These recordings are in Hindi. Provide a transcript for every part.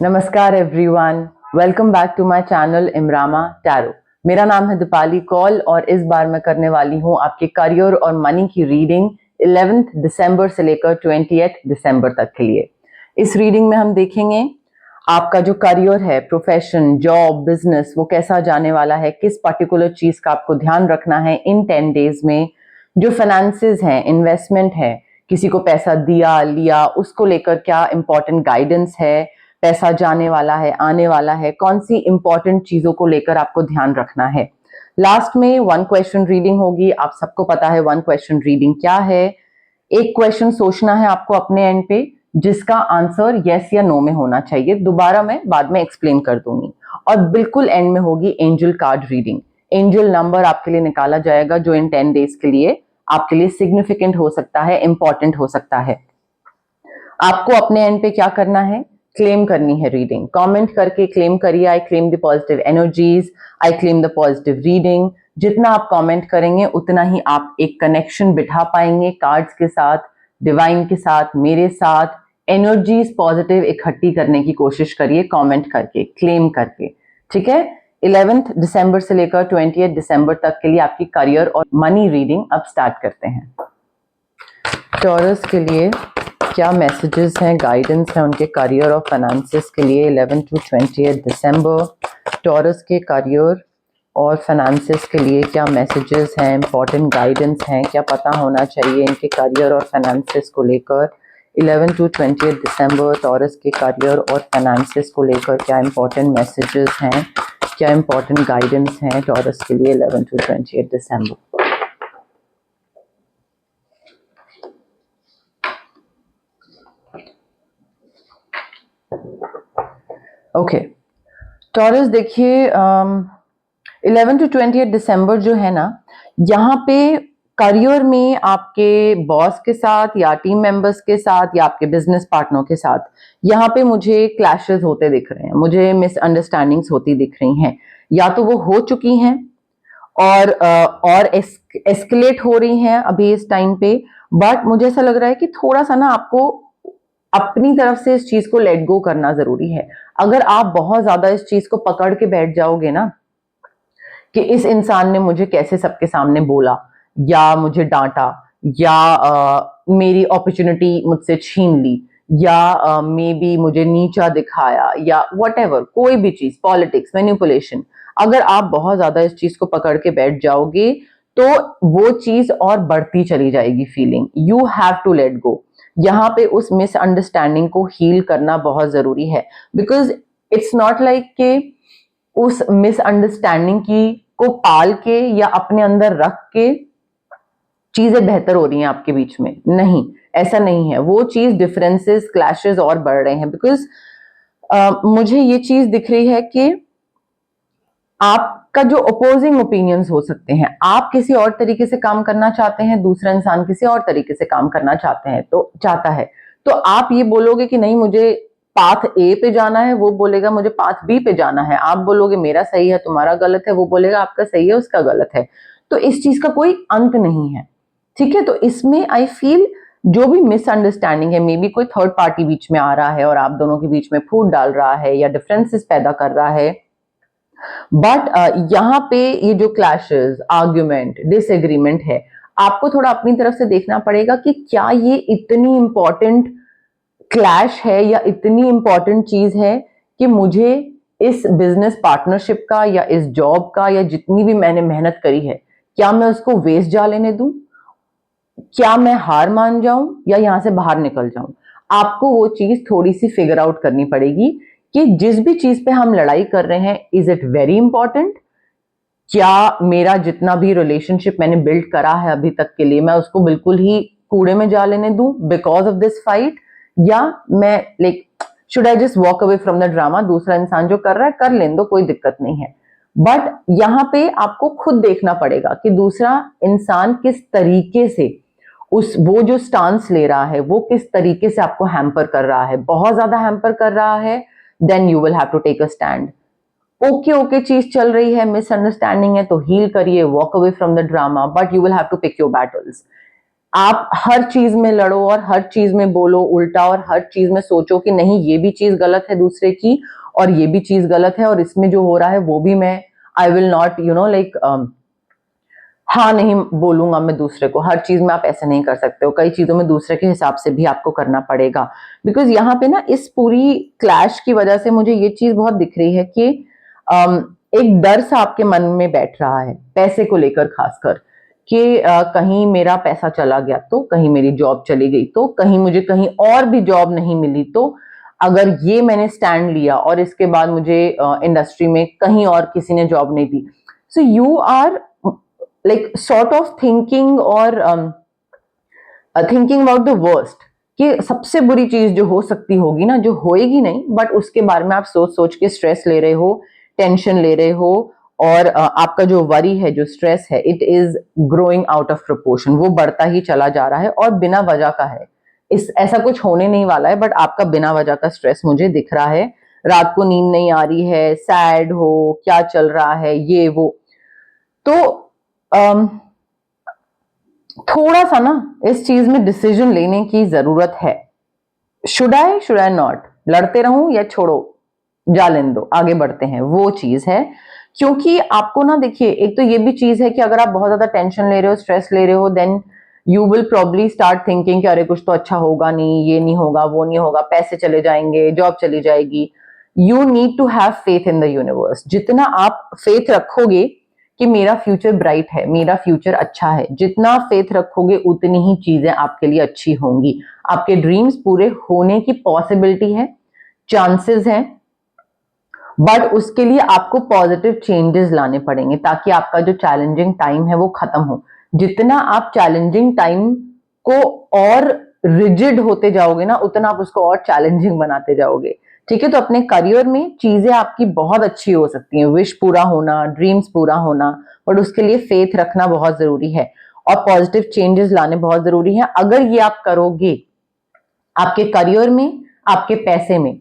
नमस्कार everyone, welcome back to my channel इमरामा टैरो। मेरा नाम है दीपाली कौल और इस बार मैं करने वाली हूँ आपके करियर और मनी की रीडिंग 11 दिसंबर से लेकर 20 दिसंबर तक के लिए। इस रीडिंग में हम देखेंगे आपका जो करियर है, प्रोफेशन, जॉब, बिजनेस, वो कैसा जाने वाला है, किस पर्टिकुलर चीज का आपको ध्यान रखना है इन 10 डेज में। जो फाइनेंसेस हैं, इन्वेस्टमेंट है, किसी को पैसा दिया लिया, उसको लेकर क्या इंपॉर्टेंट गाइडेंस है, पैसा जाने वाला है, आने वाला है, कौन सी इंपॉर्टेंट चीजों को लेकर आपको ध्यान रखना है। लास्ट में 1 क्वेश्चन रीडिंग होगी। आप सबको पता है 1 क्वेश्चन रीडिंग क्या है। एक क्वेश्चन सोचना है आपको अपने एंड पे, जिसका आंसर यस या नो में होना चाहिए। दोबारा मैं बाद में एक्सप्लेन कर दूंगी। और बिल्कुल एंड में होगी angel card reading. Angel number आपके लिए निकाला जाएगा जो इन 10 डेज के लिए आपके लिए सिग्निफिकेंट हो सकता है, इंपॉर्टेंट हो सकता है। आपको अपने एंड पे क्या करना है, क्लेम करनी है रीडिंग। कमेंट करके क्लेम करिए, आई claim the positive energies, I claim the positive reading. जितना आप कमेंट करेंगे उतना ही आप एक कनेक्शन बिठा पाएंगे कार्ड्स के साथ, डिवाइन के साथ, मेरे साथ। एनर्जीज पॉजिटिव इकट्ठी करने की कोशिश करिए कमेंट करके, क्लेम करके, ठीक है। 11 दिसंबर से लेकर 20 दिसंबर तक के लिए आपकी करियर और मनी रीडिंग अब स्टार्ट करते हैं। टॉरस के लिए क्या मैसेजेस हैं, गाइडेंस है उनके करियर और फाइनेंसेस के लिए 11 टू 20 दिसंबर। टॉरस के करियर और फाइनेंसेस के लिए क्या मैसेजेस हैं, इंपॉर्टेंट गाइडेंस हैं, क्या पता होना चाहिए इनके करियर और फाइनेंसेस को लेकर। 11 टू 20 दिसंबर टॉरस के करियर और फाइनेंसेस को लेकर क्या इंपॉर्टेंट मैसेजेस हैं, क्या इंपॉर्टेंट गाइडेंस हैं टॉरस के लिए 11 टू 20 दिसंबर। ओके, टॉरस देखिए 11 टू 20 दिसंबर जो है ना, यहाँ पे करियर में आपके बॉस के साथ या टीम मेंबर्स के साथ या आपके बिजनेस पार्टनर के साथ यहाँ पे मुझे क्लैशेस होते दिख रहे हैं, मुझे मिसअंडरस्टैंडिंग्स होती दिख रही हैं। या तो वो हो चुकी हैं और एस्केलेट हो रही हैं अभी इस टाइम पे। बट मुझे ऐसा लग रहा है कि थोड़ा सा ना आपको अपनी तरफ से इस चीज को लेट गो करना जरूरी है। अगर आप बहुत ज्यादा इस चीज को पकड़ के बैठ जाओगे ना कि इस इंसान ने मुझे कैसे सबके सामने बोला या मुझे डांटा या मेरी अपॉर्चुनिटी मुझसे छीन ली या मे बी मुझे नीचा दिखाया या व्हाटएवर, कोई भी चीज, पॉलिटिक्स, मैनिपुलेशन, अगर आप बहुत ज्यादा इस चीज को पकड़ के बैठ जाओगे तो वो चीज और बढ़ती चली जाएगी feeling. You have to let go. यहाँ पे उस मिसअंडरस्टैंडिंग को हील करना बहुत जरूरी है, बिकॉज इट्स नॉट लाइक कि उस मिसअंडरस्टैंडिंग की को पाल के या अपने अंदर रख के चीजें बेहतर हो रही हैं आपके बीच में। नहीं, ऐसा नहीं है। वो चीज, डिफरेंसेस, क्लैशेस और बढ़ रहे हैं। बिकॉज मुझे ये चीज दिख रही है कि आपका जो अपोजिंग ओपिनियंस हो सकते हैं, आप किसी और तरीके से काम करना चाहते हैं, दूसरा इंसान किसी और तरीके से काम करना चाहता है तो आप ये बोलोगे कि नहीं मुझे पाथ ए पे जाना है, वो बोलेगा मुझे पाथ बी पे जाना है। आप बोलोगे मेरा सही है तुम्हारा गलत है, वो बोलेगा आपका सही है उसका गलत है। तो इस चीज का कोई अंत नहीं है, ठीक है। तो इसमें आई फील जो भी मिसअंडरस्टैंडिंग है, मे बी कोई थर्ड पार्टी बीच में आ रहा है और आप दोनों के बीच में फूट डाल रहा है या डिफरेंसेस पैदा कर रहा है। बट यहाँ पे ये जो क्लैशेस, आर्ग्यूमेंट, डिसएग्रीमेंट है, आपको थोड़ा अपनी तरफ से देखना पड़ेगा कि क्या ये इतनी इंपॉर्टेंट क्लैश है या इतनी इंपॉर्टेंट चीज है कि मुझे इस बिजनेस पार्टनरशिप का या इस जॉब का या जितनी भी मैंने मेहनत करी है, क्या मैं उसको वेस्ट जा लेने दूं? क्या मैं हार मान जाऊं या यहां से बाहर निकल जाऊं? आपको वो चीज थोड़ी सी फिगर आउट करनी पड़ेगी कि जिस भी चीज पे हम लड़ाई कर रहे हैं, इज इट वेरी इंपॉर्टेंट? क्या मेरा जितना भी रिलेशनशिप मैंने बिल्ड करा है अभी तक के लिए, मैं उसको बिल्कुल ही कूड़े में जा लेने दूं बिकॉज ऑफ दिस फाइट? या मैं like should I just walk away from the drama, दूसरा इंसान जो कर रहा है कर लेने दो, कोई दिक्कत नहीं है। बट यहाँ पे आपको खुद देखना पड़ेगा कि दूसरा इंसान किस तरीके से वो जो स्टांस ले रहा है वो किस तरीके से आपको हैम्पर कर रहा है। बहुत ज्यादा हैम्पर कर रहा है, then you will have to take a stand. Okay चीज चल रही है, मिसअंडरस्टैंडिंग है, तो हील करिए, walk away from the drama, but you will have to pick your battles. आप हर चीज में लड़ो और हर चीज में बोलो उल्टा और हर चीज में सोचो कि नहीं ये भी चीज गलत है दूसरे की और ये भी चीज गलत है और इसमें जो हो रहा है वो भी मैं आई विल नॉट लाइक हाँ नहीं बोलूंगा मैं दूसरे को। हर चीज में आप ऐसे नहीं कर सकते हो, कई चीजों में दूसरे के हिसाब से भी आपको करना पड़ेगा। बिकॉज यहाँ पे ना इस पूरी क्लैश की वजह से मुझे ये चीज बहुत दिख रही है कि एक डर सा आपके मन में बैठ रहा है पैसे को लेकर, खासकर कि कहीं मेरा पैसा चला गया तो, कहीं मेरी जॉब चली गई तो, कहीं मुझे कहीं और भी जॉब नहीं मिली तो, अगर ये मैंने स्टैंड लिया और इसके बाद मुझे इंडस्ट्री में कहीं और किसी ने जॉब नहीं दी। So you are like sort of thinking or thinking about the worst कि सबसे बुरी चीज जो हो सकती होगी ना, जो होएगी नहीं बट उसके बारे में आप सोच सोच के स्ट्रेस ले रहे हो, टेंशन ले रहे हो और आपका जो वरी है, जो स्ट्रेस है, it is growing out of proportion, वो बढ़ता ही चला जा रहा है और बिना वजह का है। इस ऐसा कुछ होने नहीं वाला है बट आपका बिना वजह का स्ट्रेस मुझे दिख रहा है। रात को नींद नहीं आ रही है, सैड हो, क्या चल रहा है ये वो। तो थोड़ा सा ना इस चीज में डिसीजन लेने की जरूरत है। शुड आई नॉट, लड़ते रहूं या छोड़ो, जा लेने दो, आगे बढ़ते हैं, वो चीज है। क्योंकि आपको ना देखिए, एक तो ये भी चीज है कि अगर आप बहुत ज्यादा टेंशन ले रहे हो, स्ट्रेस ले रहे हो, then you will probably start thinking कि अरे कुछ तो अच्छा होगा नहीं, ये नहीं होगा, वो नहीं होगा, पैसे चले जाएंगे, जॉब चली जाएगी। You need to have faith in the universe. जितना आप फेथ रखोगे कि मेरा फ्यूचर ब्राइट है, मेरा फ्यूचर अच्छा है, जितना फेथ रखोगे उतनी ही चीजें आपके लिए अच्छी होंगी। आपके ड्रीम्स पूरे होने की पॉसिबिलिटी है, चांसेस हैं, बट उसके लिए आपको पॉजिटिव चेंजेस लाने पड़ेंगे ताकि आपका जो चैलेंजिंग टाइम है वो खत्म हो। जितना आप चैलेंजिंग टाइम को और रिजिड होते जाओगे ना, उतना आप उसको और चैलेंजिंग बनाते जाओगे। ठीक है, तो अपने करियर में चीजें आपकी बहुत अच्छी हो सकती हैं, विश पूरा होना, ड्रीम्स पूरा होना, बट उसके लिए फेथ रखना बहुत जरूरी है और पॉजिटिव चेंजेस लाने बहुत जरूरी है। अगर ये आप करोगे, आपके करियर में, आपके पैसे में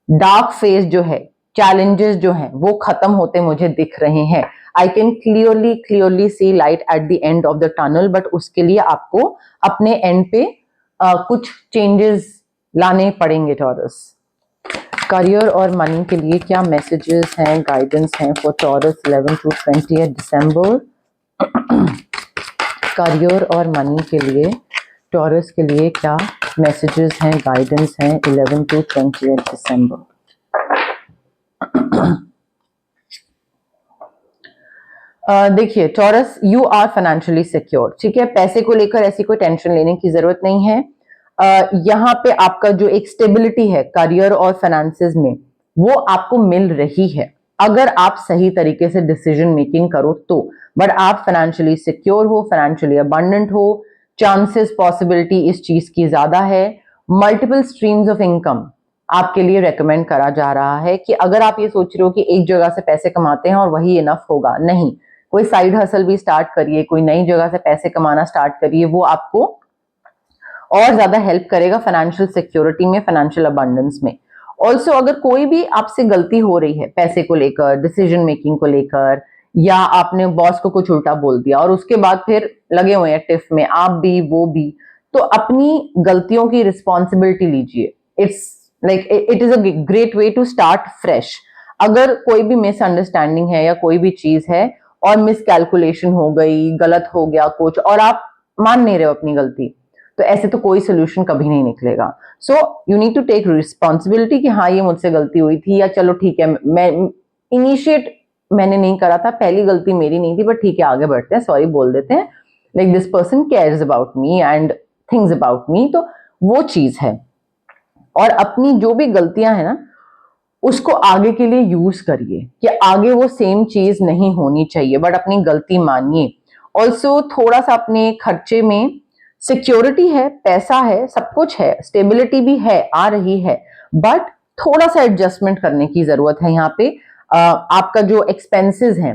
डार्क फेज जो है, चैलेंजेस जो हैं, वो खत्म होते मुझे दिख रहे हैं। I can clearly see light at the end of the tunnel, but उसके लिए आपको अपने एंड पे कुछ चेंजेस लाने पड़ेंगे। टॉरस, करियर और मनी के लिए क्या मैसेजेस हैं, गाइडेंस हैं for taurus 11 to 20 December? Career और मनी के लिए टॉरस के लिए क्या मैसेजेस हैं, गाइडेंस हैं 11 to 20 दिसंबर? देखिए Taurus, you are financially secure. ठीक है, पैसे को लेकर ऐसी कोई टेंशन लेने की जरूरत नहीं है। यहाँ पे आपका जो एक स्टेबिलिटी है करियर और फाइनेंसेस में, वो आपको मिल रही है अगर आप सही तरीके से डिसीजन मेकिंग करो तो। बट आप फाइनेंशियली सिक्योर हो, फाइनेंशियली अबंडेंट हो, चांसेस, पॉसिबिलिटी इस चीज की ज्यादा है। मल्टीपल स्ट्रीम्स ऑफ इनकम आपके लिए रेकमेंड करा जा रहा है कि अगर आप ये सोच रहे हो कि एक जगह से पैसे कमाते हैं और वही इनफ होगा, नहीं, कोई साइड हसल भी स्टार्ट करिए, कोई नई जगह से पैसे कमाना स्टार्ट करिए, वो आपको और ज्यादा हेल्प करेगा फाइनेंशियल सिक्योरिटी में, फाइनेंशियल अबंडेंस में। ऑल्सो अगर कोई भी आपसे गलती हो रही है पैसे को लेकर, डिसीजन मेकिंग को लेकर, या आपने बॉस को कुछ उल्टा बोल दिया और उसके बाद फिर लगे हुए हैं टिफ में आप भी वो भी, तो अपनी गलतियों की रिस्पॉन्सिबिलिटी लीजिए। It's like it is a great way to start fresh. अगर कोई भी मिसअंडरस्टैंडिंग है या कोई भी चीज है और मिसकैलकुलेशन हो गई, गलत हो गया कुछ और आप मान नहीं रहे हो अपनी गलती, तो ऐसे तो कोई सोल्यूशन कभी नहीं निकलेगा। So you need to take responsibility कि हाँ ये मुझसे गलती हुई थी, या चलो ठीक है मैं इनिशिएट मैंने नहीं करा था, पहली गलती मेरी नहीं थी, बट ठीक है आगे बढ़ते हैं, सॉरी बोल देते हैं, like this person cares about me and things about me, तो वो चीज है। और अपनी जो भी गलतियां हैं ना, उसको आगे के लिए यूज करिए कि आगे वो सेम चीज नहीं होनी चाहिए, बट अपनी गलती मानिए। ऑल्सो थोड़ा सा अपने खर्चे में सिक्योरिटी है, पैसा है, सब कुछ है, स्टेबिलिटी भी है, आ रही है, बट थोड़ा सा एडजस्टमेंट करने की जरूरत है यहाँ पे। आपका जो एक्सपेंसेस हैं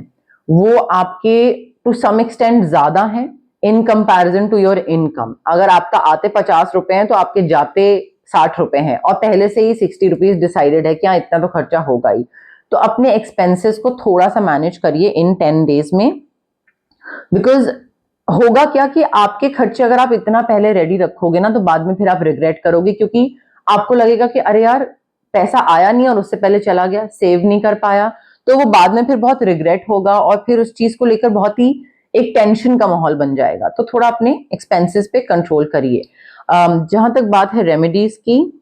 वो आपके टू सम एक्सटेंट ज्यादा हैं in comparison to your income. अगर आपका आते 50 रुपए हैं तो आपके जाते 60 रुपए हैं और पहले से ही 60 रुपीज डिसाइडेड है कि हाँ इतना तो खर्चा होगा ही। तो अपने एक्सपेंसेस को थोड़ा सा मैनेज करिए इन 10 डेज में, बिकॉज होगा क्या कि आपके खर्चे अगर आप इतना पहले रेडी रखोगे ना, तो बाद में फिर आप रिग्रेट करोगे, क्योंकि आपको लगेगा कि अरे यार पैसा आया नहीं और उससे पहले चला गया, सेव नहीं कर पाया, तो वो बाद में फिर बहुत रिग्रेट होगा और फिर उस चीज को लेकर बहुत ही एक टेंशन का माहौल बन जाएगा। तो थोड़ा अपने एक्सपेंसेस पे कंट्रोल करिए। जहां तक बात है रेमेडीज की,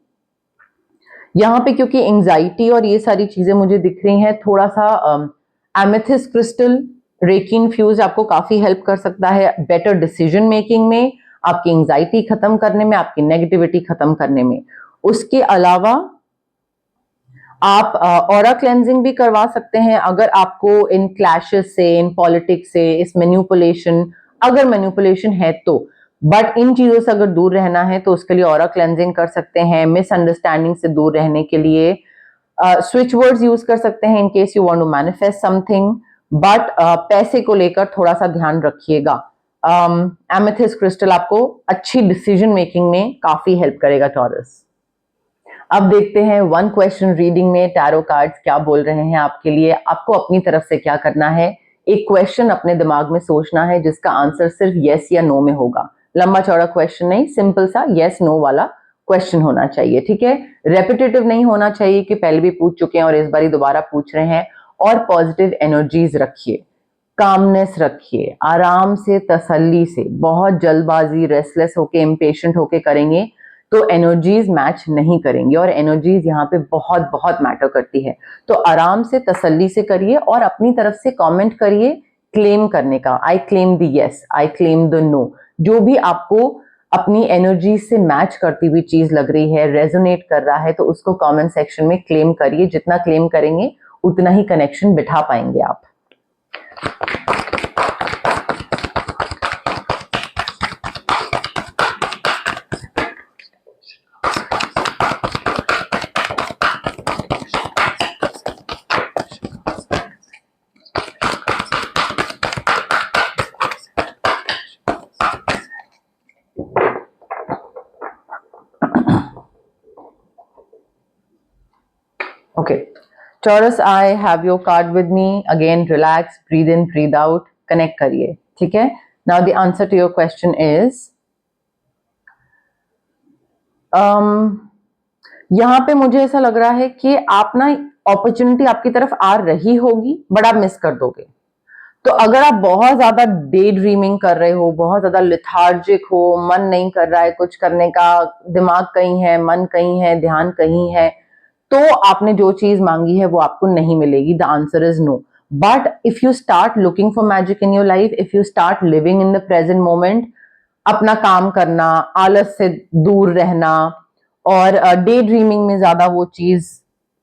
यहाँ पे क्योंकि एंजाइटी और ये सारी चीजें मुझे दिख रही हैं, थोड़ा सा एमेथिस्ट क्रिस्टल रेकी इन्फ्यूज आपको काफी हेल्प कर सकता है बेटर डिसीजन मेकिंग में, आपकी एंजाइटी खत्म करने में, आपकी नेगेटिविटी खत्म करने में। उसके अलावा आप ऑरा क्लेंजिंग भी करवा सकते हैं अगर आपको इन क्लैशेस से, इन पॉलिटिक्स से, इस मैन्युपुलेशन, अगर मैन्युपुलेशन है तो। बट इन चीजों से अगर दूर रहना है तो उसके लिए ऑरा क्लेंजिंग कर सकते हैं। मिसअंडरस्टैंडिंग से दूर रहने के लिए स्विच वर्ड्स यूज कर सकते हैं in case you want to manifest something. But पैसे को लेकर थोड़ा सा ध्यान रखिएगा। एमेथिस्ट क्रिस्टल आपको अच्छी डिसीजन मेकिंग में काफी हेल्प करेगा टॉरस। अब देखते हैं वन क्वेश्चन रीडिंग में टैरो कार्ड्स क्या बोल रहे हैं आपके लिए। आपको अपनी तरफ से क्या करना है, एक क्वेश्चन अपने दिमाग में सोचना है जिसका आंसर सिर्फ यस या नो में होगा। लंबा चौड़ा क्वेश्चन नहीं, सिंपल सा यस नो वाला क्वेश्चन होना चाहिए, ठीक है। रेपिटेटिव नहीं होना चाहिए कि पहले भी पूछ चुके हैं और इस बार दोबारा पूछ रहे हैं। और पॉजिटिव एनर्जीज रखिए, कामनेस रखिए, आराम से, तसल्ली से। बहुत जल्दबाजी, रेस्टलेस होके, इम्पेशेंट होके करेंगे तो एनर्जीज मैच नहीं करेंगी, और एनर्जीज यहाँ पे बहुत बहुत मैटर करती है। तो आराम से, तसल्ली से करिए और अपनी तरफ से कमेंट करिए क्लेम करने का। I claim the yes, I claim the no. जो भी आपको अपनी एनर्जी से मैच करती हुई चीज लग रही है, रेजोनेट कर रहा है, तो उसको कमेंट सेक्शन में क्लेम करिए। जितना क्लेम करेंगे उतना ही कनेक्शन बिठा पाएंगे आप। Okay, Taurus, I have your card with me. Again, relax, breathe in, breathe out, connect करिए, ठीक है। Now the answer to your question is, यहाँ पे मुझे ऐसा लग रहा है कि आप ना, अपॉर्चुनिटी आपकी तरफ आ रही होगी बट आप मिस कर दोगे। तो अगर आप बहुत ज्यादा डे ड्रीमिंग कर रहे हो, बहुत ज्यादा लिथार्जिक हो, मन नहीं कर रहा है कुछ करने का, दिमाग कहीं है, मन कहीं है, ध्यान कहीं है, तो आपने जो चीज मांगी है वो आपको नहीं मिलेगी। The answer is no. But if you start looking for magic in your life, if you start living in the present moment, अपना काम करना, आलस से दूर रहना और डे ड्रीमिंग में ज्यादा वो चीज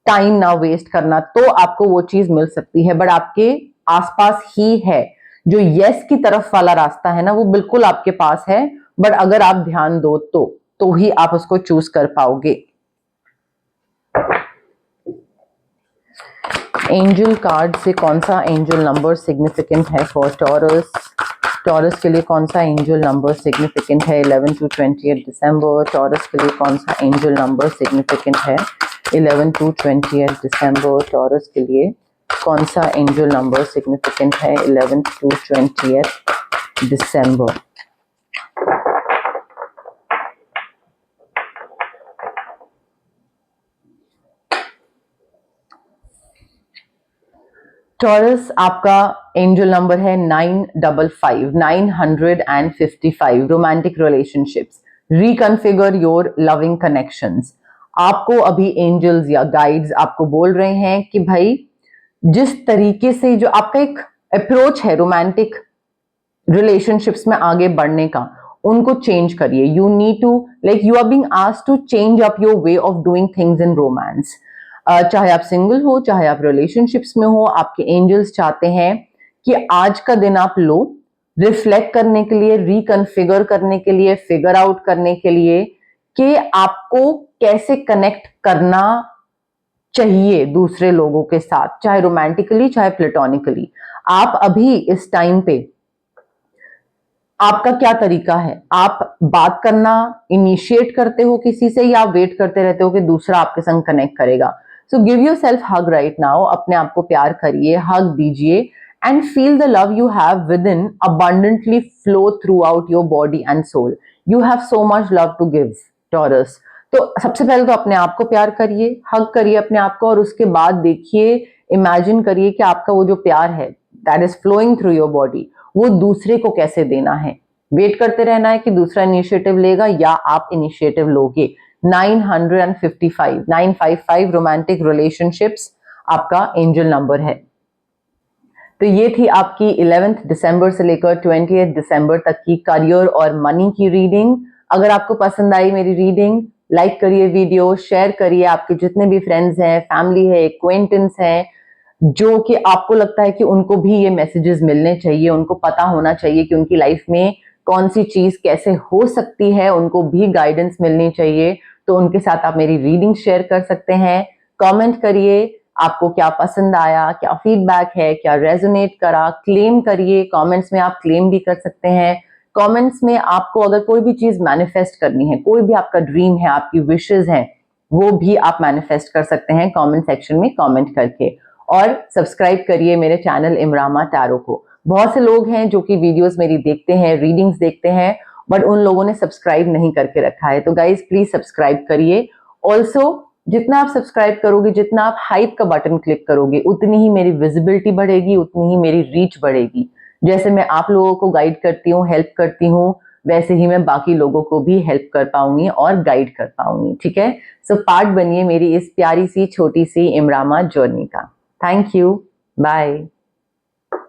टाइम ना वेस्ट करना, तो आपको वो चीज मिल सकती है। बट आपके आसपास ही है। जो यस की तरफ वाला रास्ता है ना, वो बिल्कुल आपके पास है। बट अगर आप ध्यान दो तो ही आप उसको चूज कर पाओगे। एंजल कार्ड से कौन सा एंजल नंबर सिग्निफिकेंट है फॉर टॉरस? टॉरस के लिए कौन सा एंजल नंबर सिग्निफिकेंट है 11 to 20 दिसंबर? टॉरस के लिए कौन सा एंजल नंबर सिग्निफिकेंट है 11 to 20 दिसंबर? टॉरस के लिए कौन सा एंजल नंबर सिग्निफिकेंट है 11 to 20 दिसंबर? टॉरस, आपका एंजल नंबर है 955, 955। Romantic relationships, reconfigure your loving connections. आपको अभी एंजल्स या गाइड्स आपको बोल रहे हैं कि भाई, जिस तरीके से जो आपका एक अप्रोच है रोमांटिक रिलेशनशिप्स में आगे बढ़ने का, उनको चेंज करिए। You need to, like you are being asked to change up your way of doing things in romance. चाहे आप सिंगल हो, चाहे आप रिलेशनशिप्स में हो, आपके एंजल्स चाहते हैं कि आज का दिन आप लो रिफ्लेक्ट करने के लिए, रिकन्फिगर करने के लिए, फिगर आउट करने के लिए कि आपको कैसे कनेक्ट करना चाहिए दूसरे लोगों के साथ, चाहे रोमांटिकली चाहे प्लेटोनिकली। आप अभी इस टाइम पे, आपका क्या तरीका है? आप बात करना इनिशिएट करते हो किसी से, या आप वेट करते रहते हो कि दूसरा आपके संग कनेक्ट करेगा? So give your self hug right now. अपने आप को प्यार करिए, हग दीजिए and feel the love you have within abundantly flow throughout your body and soul. You have so much love to give, Taurus. तो सबसे पहले तो अपने आप को प्यार करिए, हग करिए अपने आप को, और उसके बाद देखिए, इमेजिन करिए कि आपका वो जो प्यार है that is flowing through your body, वो दूसरे को कैसे देना है। वेट करते रहना है कि दूसरा इनिशिएटिव लेगा या आप इनिशिएटिव लोगे। 955 रोमांटिक रिलेशनशिप्स आपका एंजल नंबर है। तो ये थी आपकी 11th दिसंबर से लेकर 20th दिसंबर तक की करियर और मनी की रीडिंग। अगर आपको पसंद आई मेरी रीडिंग, लाइक करिए वीडियो, शेयर करिए, आपके जितने भी फ्रेंड्स हैं, फैमिली है, एक्वेंटेंस हैं, जो कि आपको लगता है कि उनको भी ये मैसेजेस मिलने चाहिए, उनको पता होना चाहिए कि उनकी लाइफ में कौन सी चीज कैसे हो सकती है, उनको भी गाइडेंस मिलनी चाहिए, तो उनके साथ आप मेरी रीडिंग शेयर कर सकते हैं। कमेंट करिए आपको क्या पसंद आया, क्या फीडबैक है, क्या रेजोनेट करा, क्लेम करिए, कमेंट्स में आप क्लेम भी कर सकते हैं। कमेंट्स में आपको अगर कोई भी चीज मैनिफेस्ट करनी है, कोई भी आपका ड्रीम है, आपकी विशेस हैं, वो भी आप मैनिफेस्ट कर सकते हैं कमेंट सेक्शन में कमेंट करके। और सब्सक्राइब करिए मेरे चैनल इमरामा टैरो को। बहुत से लोग हैं जो कि वीडियोस मेरी देखते हैं, रीडिंग्स देखते हैं, बट उन लोगों ने सब्सक्राइब नहीं करके रखा है, तो गाइज प्लीज सब्सक्राइब करिए। ऑल्सो जितना आप सब्सक्राइब करोगे, जितना आप हाइप का बटन क्लिक करोगे, उतनी ही मेरी विजिबिलिटी बढ़ेगी, उतनी ही मेरी रीच बढ़ेगी। जैसे मैं आप लोगों को गाइड करती हूँ, हेल्प करती हूँ, वैसे ही मैं बाकी लोगों को भी हेल्प कर पाऊंगी और गाइड कर पाऊंगी। ठीक है, सो पार्ट बनिए मेरी इस प्यारी सी छोटी सी इमरामा जर्नी का। Thank you, bye.